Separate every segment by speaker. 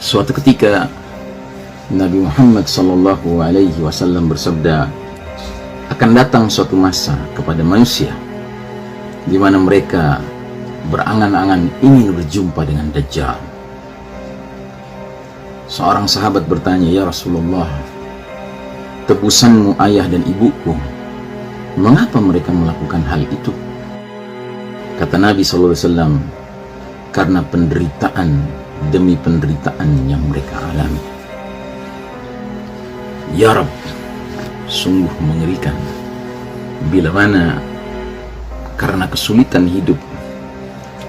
Speaker 1: Suatu ketika Nabi Muhammad SAW bersabda, akan datang suatu masa kepada manusia di mana mereka berangan-angan ingin berjumpa dengan Dajjal. Seorang sahabat bertanya, ya Rasulullah, tebusanmu ayah dan ibuku, mengapa mereka melakukan hal itu? Kata Nabi SAW, karena penderitaan demi penderitaan yang mereka alami. Ya Rabb, sungguh mengerikan bila mana karena kesulitan hidup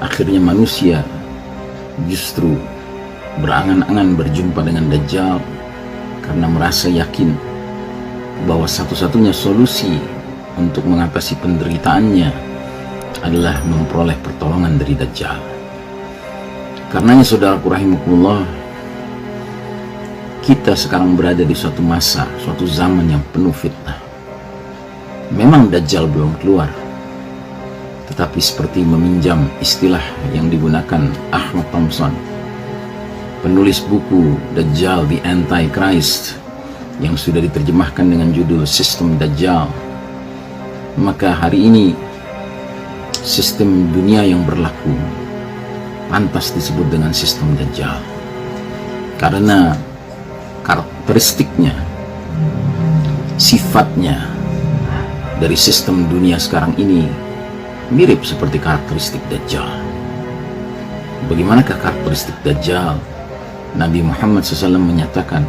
Speaker 1: akhirnya manusia justru berangan-angan berjumpa dengan Dajjal karena merasa yakin bahwa satu-satunya solusi untuk mengatasi penderitaannya adalah memperoleh pertolongan dari Dajjal. Karenanya saudaraku rahimakumullah, kita sekarang berada di suatu masa, suatu zaman yang penuh fitnah. Memang Dajjal belum keluar, tetapi seperti meminjam istilah yang digunakan Ahmad Thompson, penulis buku Dajjal the Antichrist, yang sudah diterjemahkan dengan judul Sistem Dajjal, maka hari ini sistem dunia yang berlaku pantas disebut dengan sistem Dajjal, karena karakteristiknya, sifatnya dari sistem dunia sekarang ini mirip seperti karakteristik Dajjal. Bagaimanakah karakteristik Dajjal? Nabi Muhammad SAW menyatakan,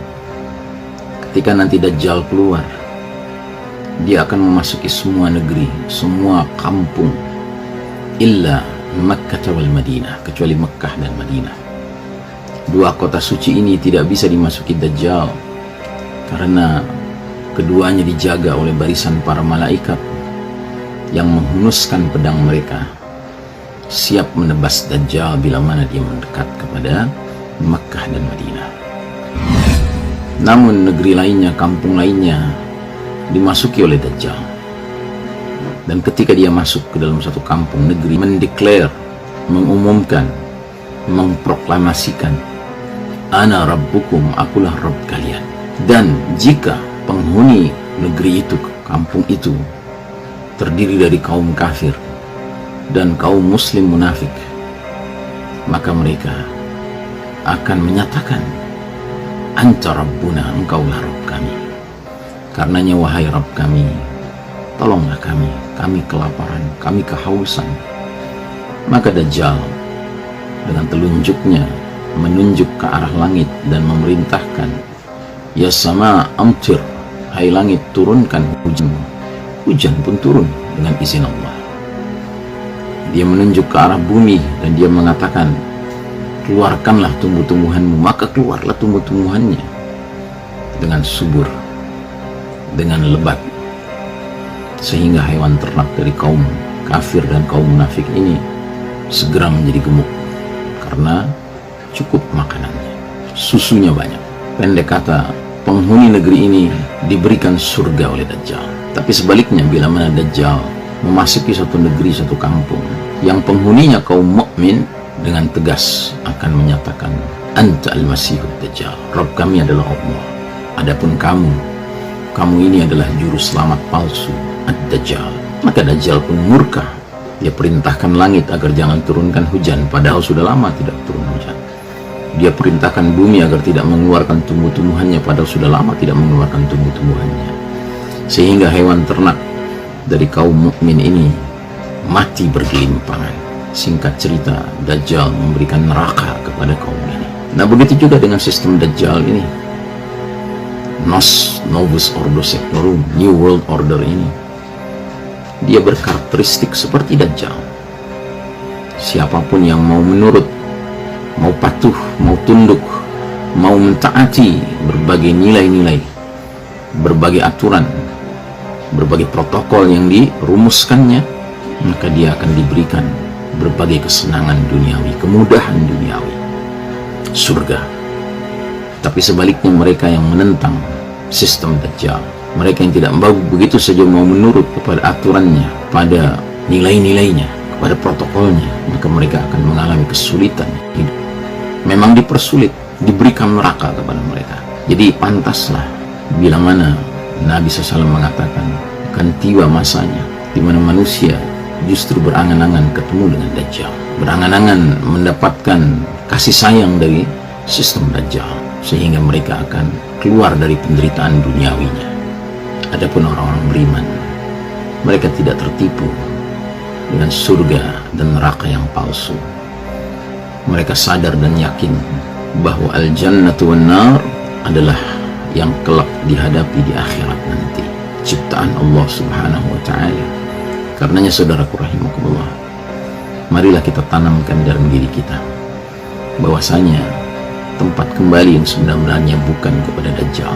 Speaker 1: ketika nanti Dajjal keluar, dia akan memasuki semua negeri, semua kampung, illa Makkah wal Madinah, kecuali Mekkah dan Madinah. Dua kota suci ini tidak bisa dimasuki Dajjal karena keduanya dijaga oleh barisan para malaikat yang menghunuskan pedang mereka, siap menebas Dajjal bila mana dia mendekat kepada Mekkah dan Madinah. Namun negeri lainnya, kampung lainnya dimasuki oleh Dajjal. Dan ketika dia masuk ke dalam satu kampung negeri, mendeklar, mengumumkan, memproklamasikan, Ana Rabbukum, akulah Rabb kalian. Dan jika penghuni negeri itu, kampung itu, terdiri dari kaum kafir dan kaum muslim munafik, maka mereka akan menyatakan, Anta Rabbuna, engkaulah Rabb kami. Karenanya wahai Rabb kami, tolonglah kami kelaparan, kami kehausan. Maka Dajjal dengan telunjuknya menunjuk ke arah langit dan memerintahkan, ya sama amtir, hai langit turunkan hujan. Hujan pun turun dengan izin Allah. Dia menunjuk ke arah bumi dan dia mengatakan, keluarkanlah tumbuh-tumbuhanmu. Maka keluarlah tumbuh-tumbuhannya dengan subur, dengan lebat, sehingga hewan ternak dari kaum kafir dan kaum munafik ini segera menjadi gemuk karena cukup makanannya, susunya banyak. Pendek kata, penghuni negeri ini diberikan surga oleh Dajjal. Tapi sebaliknya, bila mana Dajjal memasuki suatu negeri, suatu kampung yang penghuninya kaum mukmin, dengan tegas akan menyatakan, Anta al-Masihud Dajjal, Rabb kami adalah Allah, adapun kamu ini adalah juru selamat palsu, Ad-Dajjal. Maka Dajjal pun murka. Dia perintahkan langit agar jangan turunkan hujan, padahal sudah lama tidak turun hujan. Dia perintahkan bumi agar tidak mengeluarkan tumbuh-tumbuhannya, padahal sudah lama tidak mengeluarkan tumbuh-tumbuhannya. Sehingga hewan ternak dari kaum mukmin ini mati bergelimpangan. Singkat cerita, Dajjal memberikan neraka kepada kaum ini. Nah, begitu juga dengan sistem Dajjal ini. Nos Novus Ordo Seclorum, New World Order ini, dia berkarakteristik seperti Dajjal. Siapapun yang mau menurut, mau patuh, mau tunduk, mau mentaati berbagai nilai-nilai, berbagai aturan, berbagai protokol yang dirumuskannya, maka dia akan diberikan berbagai kesenangan duniawi, kemudahan duniawi, surga. Tapi sebaliknya, mereka yang menentang sistem Dajjal, mereka yang tidak mau begitu saja mau menurut kepada aturannya, pada nilai-nilainya, kepada protokolnya, maka mereka akan mengalami kesulitan hidup. Memang dipersulit, diberikan neraka kepada mereka. Jadi pantaslah bila mana Nabi SAW mengatakan akan tiba masanya di mana manusia justru berangan-angan ketemu dengan Dajjal, berangan-angan mendapatkan kasih sayang dari sistem Dajjal, sehingga mereka akan keluar dari penderitaan duniawinya. Adapun orang-orang beriman, mereka tidak tertipu dengan surga dan neraka yang palsu. Mereka sadar dan yakin bahwa al-jannatu wan nar adalah yang kelak dihadapi di akhirat nanti, ciptaan Allah Subhanahu wa ta'ala. Karenanya saudaraku rahimakumullah, marilah kita tanamkan dalam diri kita bahwasanya tempat kembali yang sebenarnya bukan kepada Dajjal,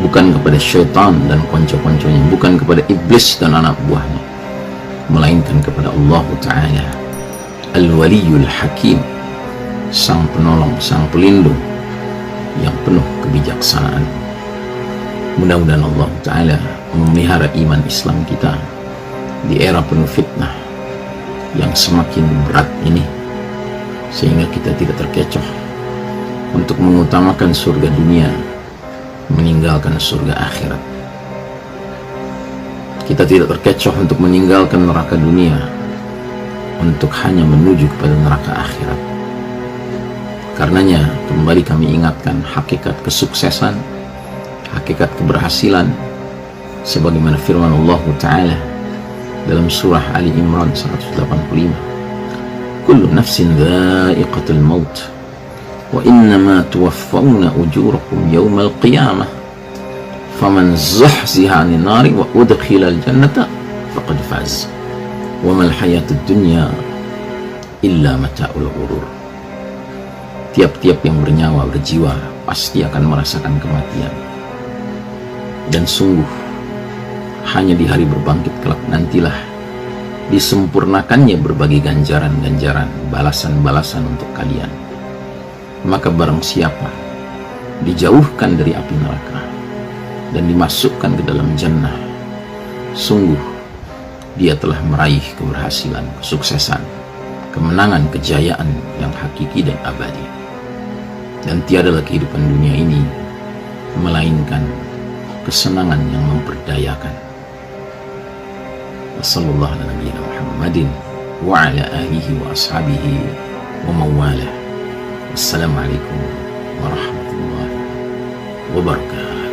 Speaker 1: bukan kepada syaitan dan konco-konconya, bukan kepada iblis dan anak buahnya, melainkan kepada Allah Ta'ala Al-Waliyul Hakim, sang penolong, sang pelindung yang penuh kebijaksanaan. Mudah-mudahan Allah Ta'ala memelihara iman Islam kita di era penuh fitnah yang semakin berat ini, sehingga kita tidak terkecoh untuk mengutamakan surga dunia meninggalkan surga akhirat. Kita tidak terkecoh untuk meninggalkan neraka dunia untuk hanya menuju kepada neraka akhirat. Karenanya kembali kami ingatkan hakikat kesuksesan, hakikat keberhasilan, sebagaimana firman Allah Ta'ala dalam surah Ali Imran 185, kullu nafsin dha'iqatul maut wa innama tuwaffawna ujurakum yawmal qiyamah faman zahziha 'anil nari wa udkhilal jannata faqad faz wa mal hayatud dunya illa mata'ul ghurur. Tiap-tiap yang bernyawa, berjiwa pasti akan merasakan kematian, dan sungguh hanya di hari berbangkit kelak nantilah disempurnakannya berbagai ganjaran-ganjaran, balasan-balasan untuk kalian. Maka barang siapa dijauhkan dari api neraka dan dimasukkan ke dalam jannah, sungguh dia telah meraih keberhasilan, kesuksesan, kemenangan, kejayaan yang hakiki dan abadi. Dan tiadalah kehidupan dunia ini melainkan kesenangan yang memperdayakan. Wassallallahu ala nabiyyina Muhammadin wa ala alihi wa ashabihi wa mawalah. Wassalamualaikum warahmatullahi wabarakatuh.